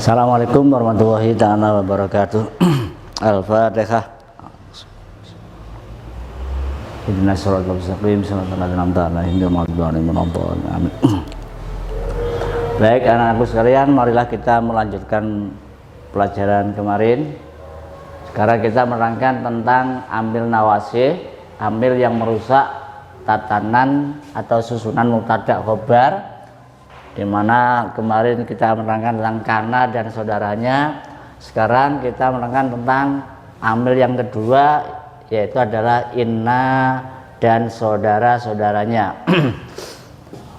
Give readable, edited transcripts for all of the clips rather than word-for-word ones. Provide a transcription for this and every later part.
Assalamualaikum warahmatullahi ta'ala wabarakatuh. Al-Fatihah. Ihdinas siratal mustaqim, siratal ladzina an'amta 'alaihim ghairil maghdubi 'alaihim waladdallin. Amin. Baik anak-anakku sekalian, marilah kita melanjutkan pelajaran kemarin. Sekarang kita menerangkan tentang amil nawasih, amil yang merusak tatanan atau susunan mubtada' khobar, di mana kemarin kita menerangkan tentang kana dan saudaranya. Sekarang kita menerangkan tentang amil yang kedua, yaitu adalah inna dan saudara-saudaranya.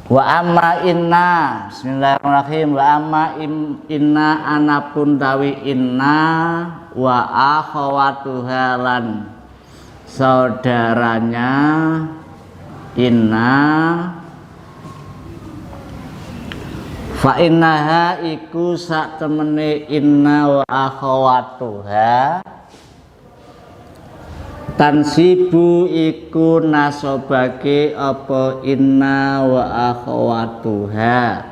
Wa amma inna, bismillahirrahmanirrahim. Wa amma inna anapun tawi inna wa akhawatuha lan saudaranya inna, fa innaha iku sak temene inna wa akhawatuha tansibu iku nasobake apa inna wa akhawatuha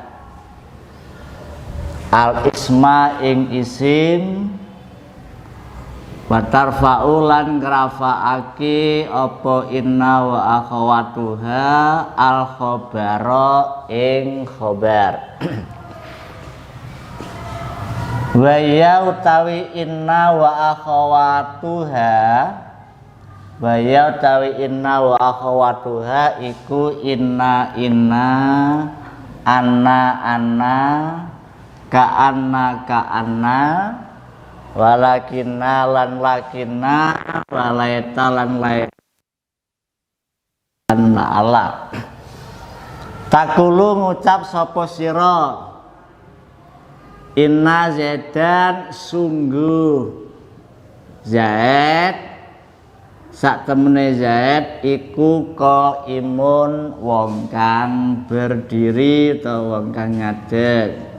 al isma ing isim wa tarfa'ulan ngrafa'ake apa inna wa akhawatuha al khabara ing khabar. Wa ya utawi inna wa akhawatuha, wa ya utawi inna wa akhawatuha iku inna anna ka anna walakinna lan lakinna walaita lan laita ala. Takulu ngucap sapa sira inna zaidan sungguh zaid sak temene zaid iku qaimun wong kang berdiri atau wong kang ngadeg.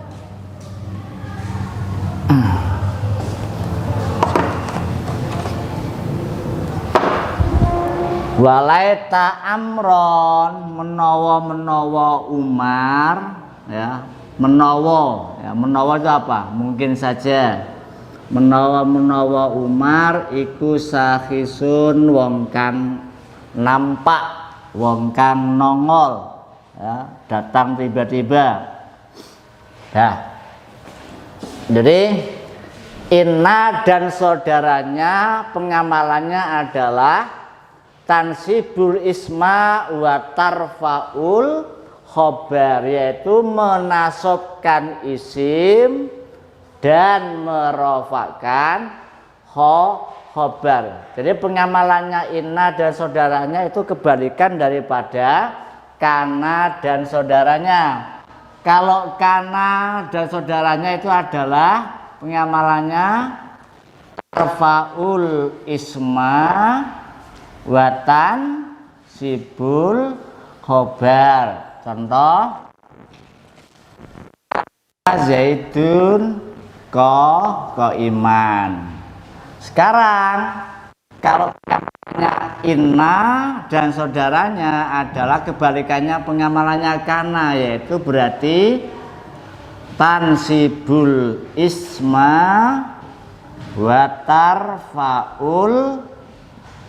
Walaita amron menawa Umar, ya menawa itu apa? Mungkin saja menawa Umar iku sahisun wong kang nampak, wong kang nongol, ya, datang tiba-tiba. Nah, jadi inna dan saudaranya pengamalannya adalah tansibul isma wa tarfaul khobar, yaitu menasobkan isim dan merofakkan khobar. Jadi pengamalannya inna dan saudaranya itu kebalikan daripada kana dan saudaranya. Kalau kana dan saudaranya itu adalah pengamalannya tarfaul isma watan sibul khobar. Contoh zaidun iman. Sekarang kalau pengamalannya inna dan saudaranya adalah kebalikannya pengamalannya kana, yaitu berarti tansibul isma wa tarfaul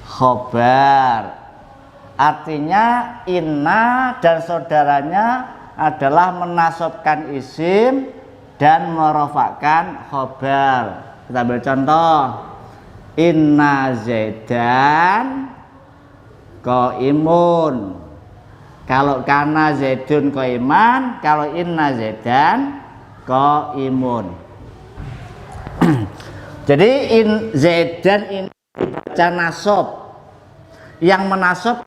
khobar. Artinya inna dan saudaranya adalah menasobkan isim dan merofakkan khobar. Kita ambil contoh, inna zaidan qaimun. Kalau kana zaidun qaiman, kalau inna zaidan qaimun. Jadi zaidan ini baca nasab, yang menasab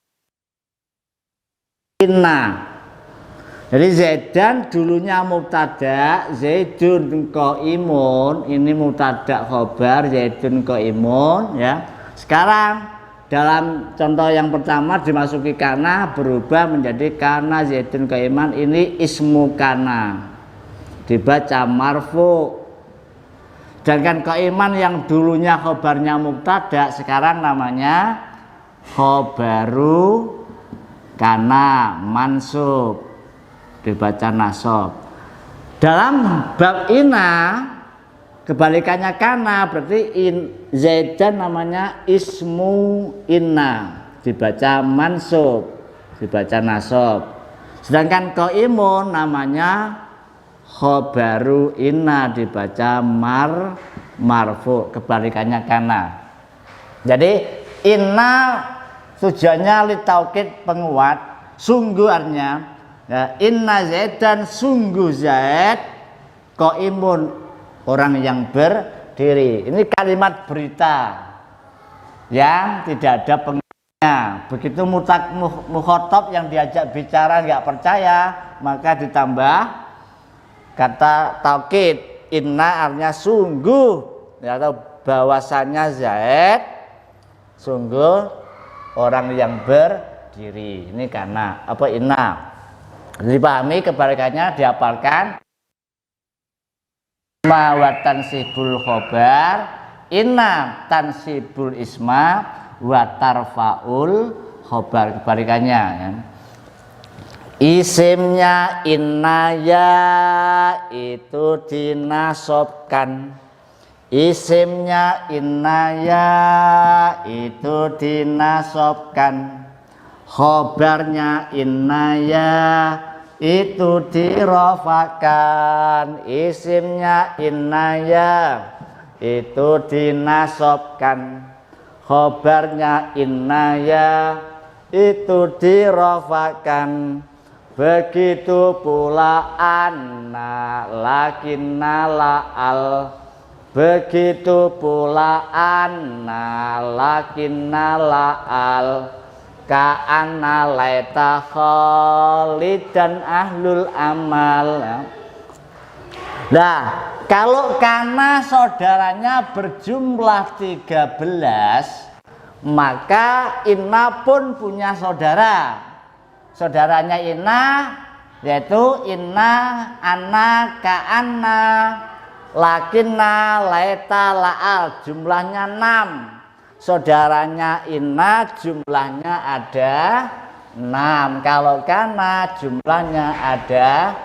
inna. Jadi zaidan dulunya mubtada, zaidun qaimun, ini mubtada khobar zaidun qaimun, ya. Sekarang dalam contoh yang pertama dimasuki kana, berubah menjadi kana zaidun qaiman, ini ismu kana, dibaca marfu. Sedangkan qaiman yang dulunya khobarnya mubtada sekarang namanya khobaru kana mansub, dibaca nasab. Dalam bab inna Kebalikannya kana berarti Zaidan namanya ismu inna, dibaca mansub, dibaca nasab. Sedangkan qaimun namanya khobaru inna, dibaca marfu, kebalikannya kana. Jadi inna tujuannya litaukid, penguat, sungguh artinya ya, inna Zaidan, sungguh Zaid, qaimun, orang yang berdiri. Ini kalimat berita yang tidak ada penguatnya. Begitu mukhatab yang diajak bicara nggak percaya, maka ditambah kata taukid, inna artinya sungguh ya, atau bahwasanya Zaid sungguh orang yang berdiri. Ini karena apa? Inna. Dipahami kebalikannya, dihafalkan. Ma wa tansibul khobar, inna tansibul isma wa tarfaul khobar, kebalikannya ya. Isimnya inna ya itu dinasobkan, isimnya inna ya itu dinasobkan, khobarnya inna ya itu dirofakan, isimnya inna ya itu dinasobkan, khobarnya inna ya itu dirofakan. Begitu pula anna lakinna la'al, begitu pula anna lakinna la'al, ka'anna laita khalidan ahlul amal. Nah, kalau kana saudaranya berjumlah 13, maka inna pun punya saudara. Saudaranya inna yaitu inna, anna, ka'anna, lakinna, laita, la'al, jumlahnya 6. Saudaranya inna jumlahnya ada 6. Kalau kana jumlahnya ada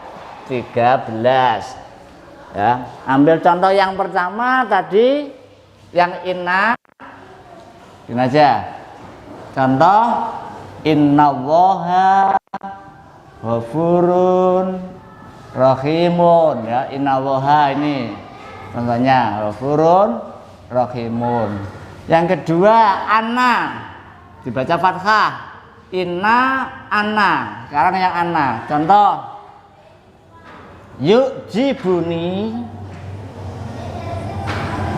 13. Ya, ambil contoh yang pertama tadi, yang inna. Ini aja. Contoh innallaha ghafurun rahimun ya, innallaha ini contohnya ghafurun rahimun. Yang kedua anna, dibaca fathah, inna anna. Sekarang yang anna, contoh yujibuni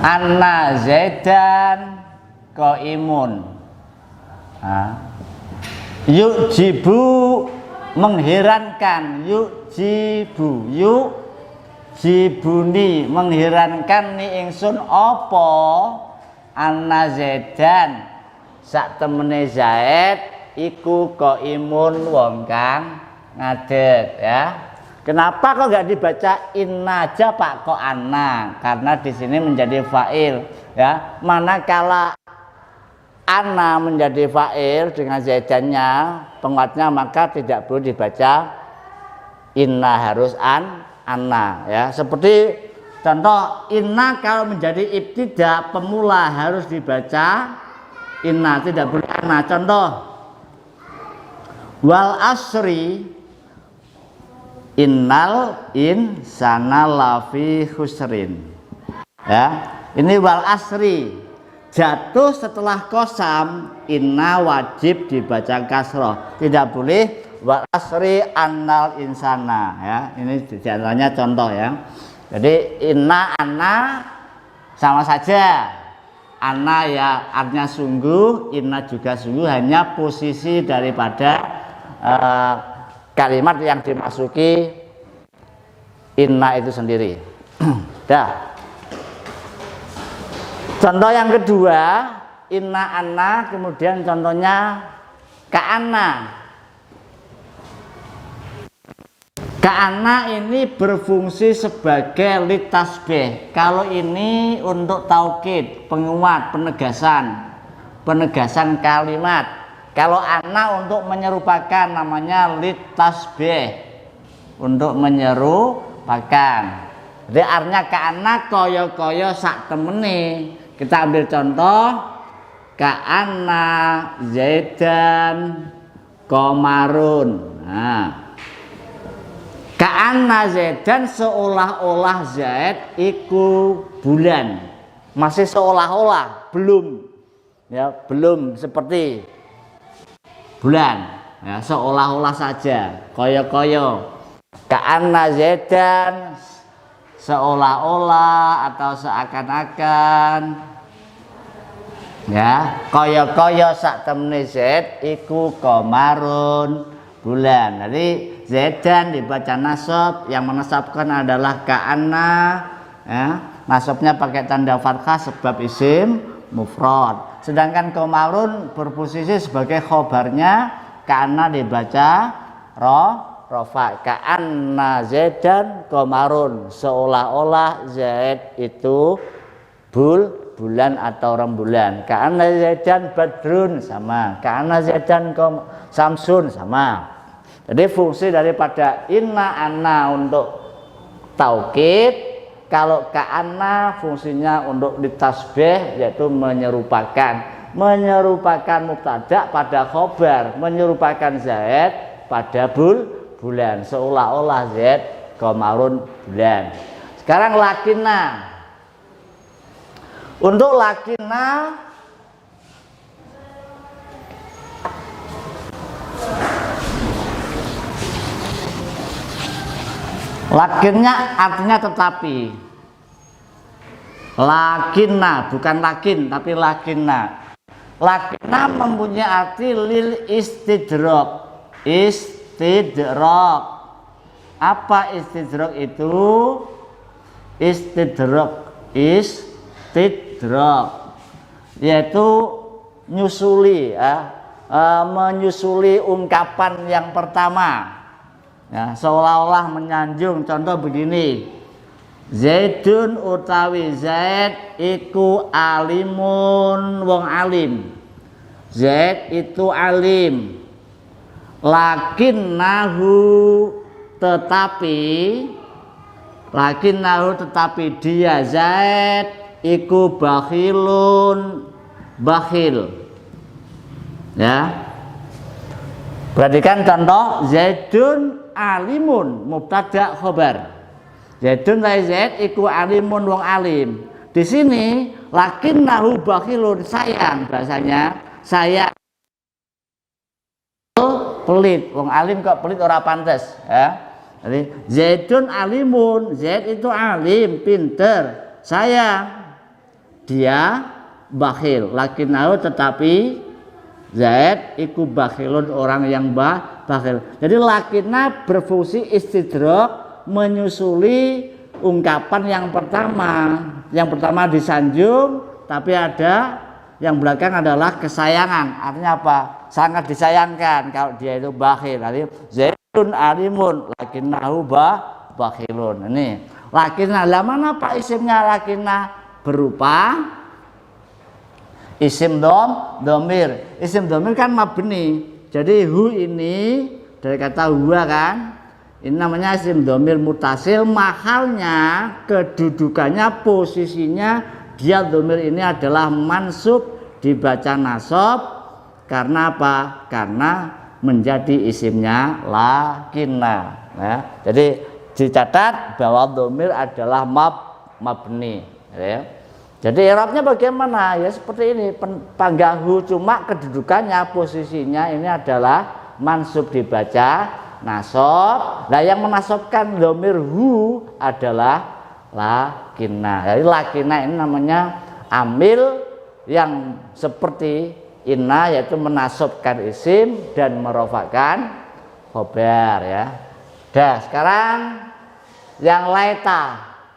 anna Zaidan qaimun. Yujibu mengherankan, yujibu, yujibuni mengherankan ni ingsun apa anna Zaidan sak temene Zaid iku qaimun wong kang ngadeg ya. Kenapa kok nggak dibaca inna aja Pak, kok anna? Karena di sini menjadi fa'il ya. Manakala anna menjadi fa'il dengan zaidannya penguatnya, maka tidak perlu dibaca inna, harus anna ya. Seperti contoh inna kalau menjadi ibtida pemula harus dibaca inna, tidak boleh anna. Contoh wal asri innal insana lafi khusrin ya. Ini wal asri jatuh setelah kosam, inna wajib dibaca kasroh, tidak boleh wal asri annal insana ya. Ini diantaranya contoh ya. Jadi inna anna sama saja, anna ya artinya sungguh, inna juga sungguh, hanya posisi daripada kalimat yang dimasuki inna itu sendiri. Dah. Contoh yang kedua, inna anna, kemudian contohnya ka'anna. Ka'anna ini berfungsi sebagai litasbih. Kalau ini untuk taukid, penguat, penegasan kalimat. Kalau anna untuk menyerupakan, namanya litasbih, untuk menyerupakan. Jadi artinya ka'anna kaya-kaya sak temene. Kita ambil contoh ka'anna Zaidan qamarun. Nah, ka'anna Zaidan seolah-olah Zaid iku bulan. Masih seolah-olah, belum. Ya, belum seperti bulan. Ya, seolah-olah saja, kaya-kaya. Ka'anna Zaidan seolah-olah atau seakan-akan. Ya, kaya-kaya sak temene Zaid iku qamarun, bulan. Jadi Zaidan dibaca nasab, yang menasabkan adalah ka'anna, ya. Nasabnya pakai tanda fathah sebab isim mufrad. Sedangkan qamarun berposisi sebagai khobarnya, ka'anna dibaca rofa. Ka'anna Zaidan qamarun, seolah-olah Zaid itu bulan atau rembulan. Ka'anna Zaidan badrun, sama. Ka'anna Zaidan samsun, sama. Jadi fungsi daripada inna anna untuk taukid. Kalau ka'anna fungsinya untuk ditasbih, yaitu menyerupakan mubtada pada khobar, menyerupakan Zaid pada bulan, seolah-olah Zaid qamarun, bulan. Sekarang lakinna. Untuk lakinna lakinnya artinya tetapi. Lakinna bukan lakin tapi lakinna. Lakinna mempunyai arti lil istidrak. Istidrak. Apa istidrak itu? Istidrak yaitu nyusuli, menyusuli ungkapan yang pertama. Ya, seolah-olah menyanjung. Contoh begini, Zaidun utawi Zaid iku alimun, wong alim. Zaid itu alim. Lakinnahu tetapi dia Zaid iku bakhilun, bakhil. Ya, perhatikan contoh Zaidun alimun, mubtada khobar. Zaidun lai Zaid iku alimun, wong alim. Di sini lakinnahu bakhilun, sayang, bahasanya sayang, pelit. Wong alim kok pelit, ora pantes, ya. Jadi Zaidun alimun, Zaid itu alim, pinter, sayang, dia bakhil. Lakinnahu tetapi Zaid iku bakhilun, orang yang bakhil. Jadi lakinna berfungsi istidrak, menyusuli ungkapan yang pertama. Yang pertama disanjung, tapi ada yang belakang adalah kesayangan. Artinya apa? Sangat disayangkan kalau dia itu bakhil. Jadi Zaidun alimun, lakinnahu bakhilun. Ini lakinna. Lah mana Pak isimnya lakinna? Berupa isim domir. Isim domir kan mabni. Jadi hu ini dari kata huwa kan. Ini namanya isim domir mutasil. Mahalnya, kedudukannya, posisinya, dia domir ini adalah mansub, dibaca nasab. Karena apa? Karena menjadi isimnya lakinna. Ya. Jadi dicatat bahwa domir adalah mabni. Ya. Jadi i'rabnya bagaimana? Ya seperti ini, panggahu, cuma kedudukannya, posisinya ini adalah mansub, dibaca nasab. Nah, yang menasabkan dhamir hu adalah lakinna. Jadi lakinna ini namanya amil yang seperti inna, yaitu menasabkan isim dan merofakkan khobar, ya. Dah, sekarang yang laita,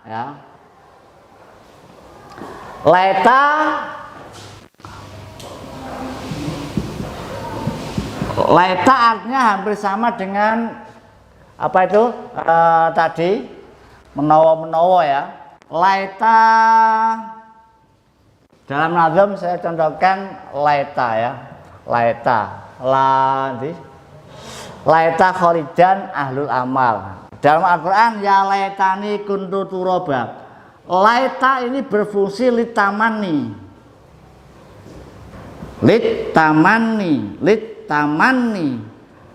ya. Laita artinya hampir sama dengan apa itu tadi menawa ya. Laita dalam nazam saya contohkan laita ya. Laita khorijan ahlul amal. dalam Al-Quran ya laitani kuntu turaba. Laita ini berfungsi litamani. Litamani.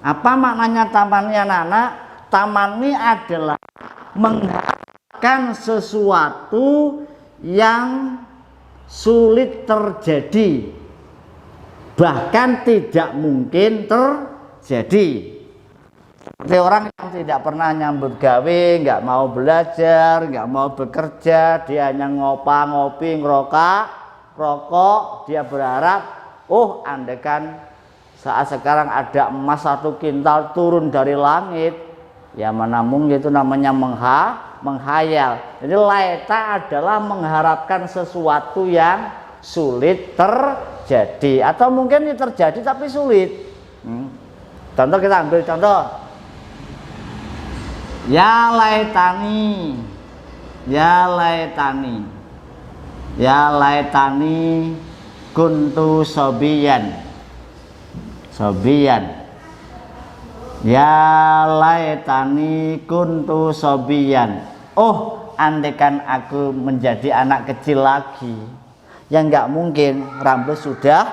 Apa maknanya tamani anak-anak? Tamani adalah mengharapkan sesuatu yang sulit terjadi, bahkan tidak mungkin terjadi. Seperti orang yang tidak pernah nyambut gawe, nggak mau belajar, nggak mau bekerja, dia hanya ngopi, rokok, dia berharap, oh andaikan saat sekarang ada emas 1 kintal turun dari langit, ya mana mungkin, itu namanya menghayal. Jadi laita adalah mengharapkan sesuatu yang sulit terjadi, atau mungkin ini terjadi tapi sulit. Contoh, kita ambil contoh. Ya laitani kuntu sobiyan. Ya laitani kuntu sobiyan. Oh, andaikan aku menjadi anak kecil lagi. Ya nggak mungkin, rambut sudah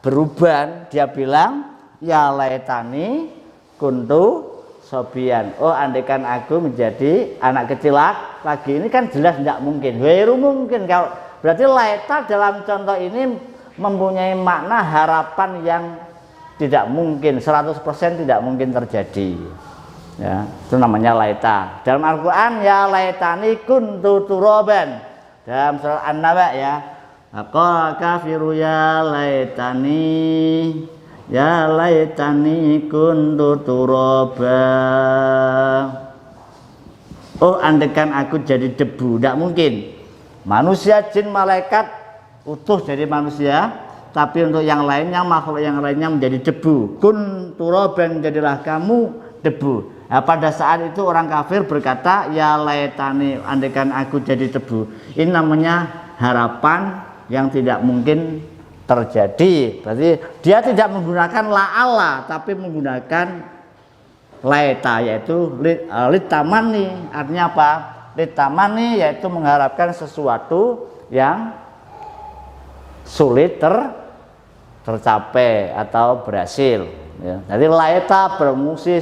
beruban. Dia bilang ya laitani kuntu sobian. Oh, andaikan aku menjadi anak kecil lagi. Ini kan jelas tidak mungkin. Wairu mungkin. Kalau berarti laita dalam contoh ini mempunyai makna harapan yang tidak mungkin, 100% tidak mungkin terjadi. Ya, itu namanya laita. Dalam Al-Quran ya laitani kuntu turaban. Dalam surah An-Naba ya. Qala kafiru ya laitani kuntu turaba. Oh, andaikan aku jadi debu. Tidak mungkin. Manusia, jin, malaikat utuh jadi manusia, tapi untuk yang lainnya, makhluk yang lainnya menjadi debu. Kun turaban, jadilah kamu debu. Nah, pada saat itu orang kafir berkata ya laitani, andaikan aku jadi debu. Ini namanya harapan yang tidak mungkin terjadi. Berarti dia tidak menggunakan la'ala, tapi menggunakan laita, yaitu litamani. Artinya apa? Litamani yaitu mengharapkan sesuatu yang sulit tercapai atau berhasil. Ya. Jadi laita berfungsi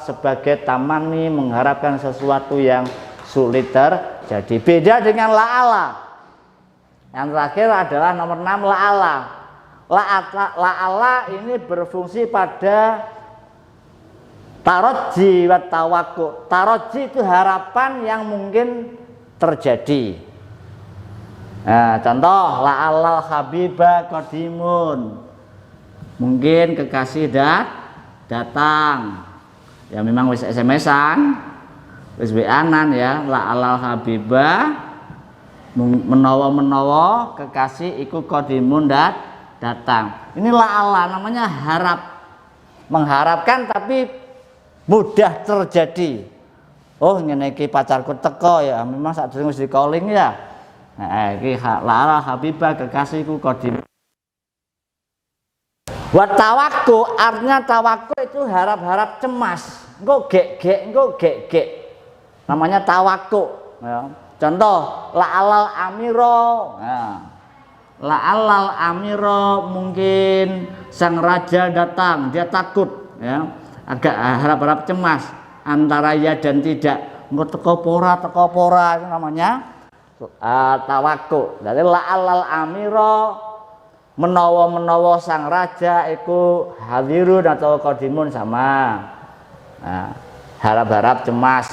sebagai tamani, mengharapkan sesuatu yang sulit terjadi. Beda dengan la'ala. Yang terakhir adalah nomor 6, la'ala. La'ala ini berfungsi pada taroji wa tawakku. Taroji itu harapan yang mungkin terjadi. Nah, contoh la'alal habibah qadimun. Mungkin kekasih datang. Ya memang wis SMS-an, wis WA-an ya, la'alal habibah menawa kekasih iku qadimun datang. Ini la'ala namanya mengharapkan tapi mudah terjadi. Oh, ngene iki pacarku teko ya, memang saat durung wis di calling ya. Nah, iki la'ala habibah kekasihku qadimun. Wa tawakku, artinya tawakku itu harap-harap cemas. Engko gek. Namanya tawakku ya. Contoh la'alal amiro. Nah, la'alal amiro, mungkin sang raja datang, dia takut ya. Agak harap-harap cemas antara ya dan tidak. Engko teko pora itu namanya tawakku. Jadi la'alal amiro, menawa sang raja iku hadirun atau qadimun sama. Nah, harap-harap cemas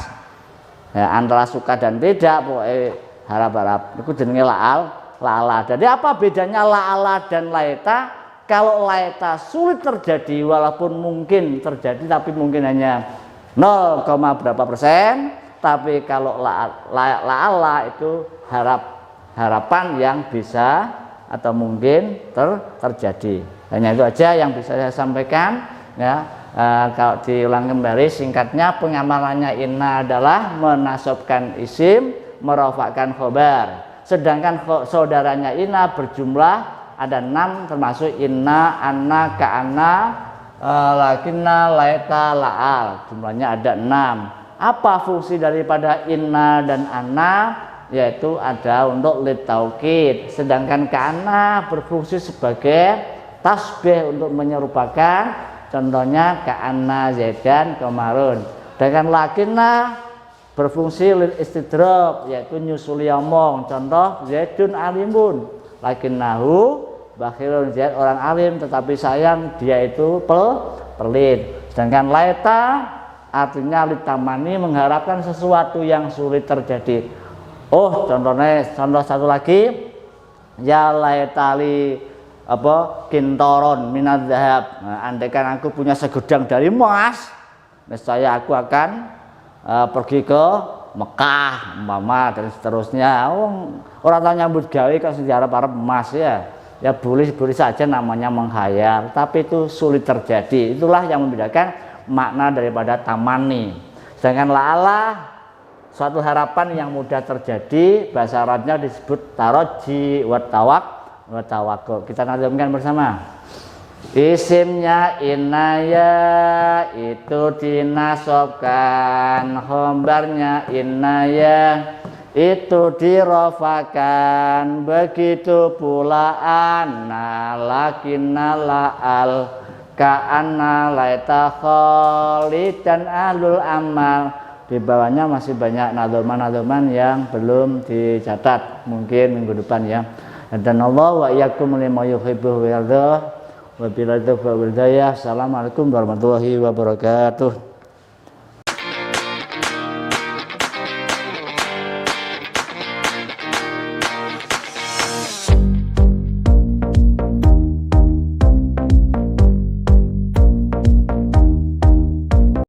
ya, antara suka dan tidak, pokoknya harap-harap itu jenenge la'ala. Jadi apa bedanya la'ala dan laita? Kalau laita sulit terjadi walaupun mungkin terjadi, tapi mungkin hanya 0, berapa persen. Tapi kalau la'ala itu harapan yang bisa atau mungkin terjadi. Hanya itu aja yang bisa saya sampaikan ya. Kalau diulang kembali singkatnya, pengamalannya inna adalah menasabkan isim, merofakkan khobar. Sedangkan saudaranya inna berjumlah ada 6, termasuk inna, anna, ka'anna, lakinna, laita, la'al. Jumlahnya ada 6. Apa fungsi daripada inna dan anna? Yaitu ada untuk litaukid, sedangkan kana berfungsi sebagai tasbih untuk menyerupakan, contohnya ka'anna zaidan qamarun. Dengan lakinna berfungsi lil istidrak, yaitu nyusuli omong, contoh zaidun alimun, lakinnahu bakhilun, zaid orang alim tetapi sayang dia itu pelit. Sedangkan laita artinya litamani, mengharapkan sesuatu yang sulit terjadi. Oh, contoh satu lagi, ya laitali kintoron minad zahab. Nah, andaikan aku punya segudang dari emas, nescaya aku akan pergi ke Mekah umpama dan seterusnya. Orang tanya nyambut gawe kan sejarah para emas ya. Ya boleh saja namanya menghayal, tapi itu sulit terjadi. Itulah yang membedakan makna daripada tamani. Sedangkan la'ala, suatu harapan yang mudah terjadi, bahasa Arabnya disebut taroji wa tawakku. Kita nazamkan bersama. Isimnya inaya itu dinasobkan, khobarnya inaya itu dirofakan, begitu pula anna lakinna la'al ka'anna laita kholidan ahlul amal. Di bawahnya masih banyak nadzoman yang belum dicatat, mungkin minggu depan ya. Dan Allah wa iyyakum lima yuhibbu wa yardah. Wabillahi taufiq wal hidayah. Assalamualaikum warahmatullahi wabarakatuh.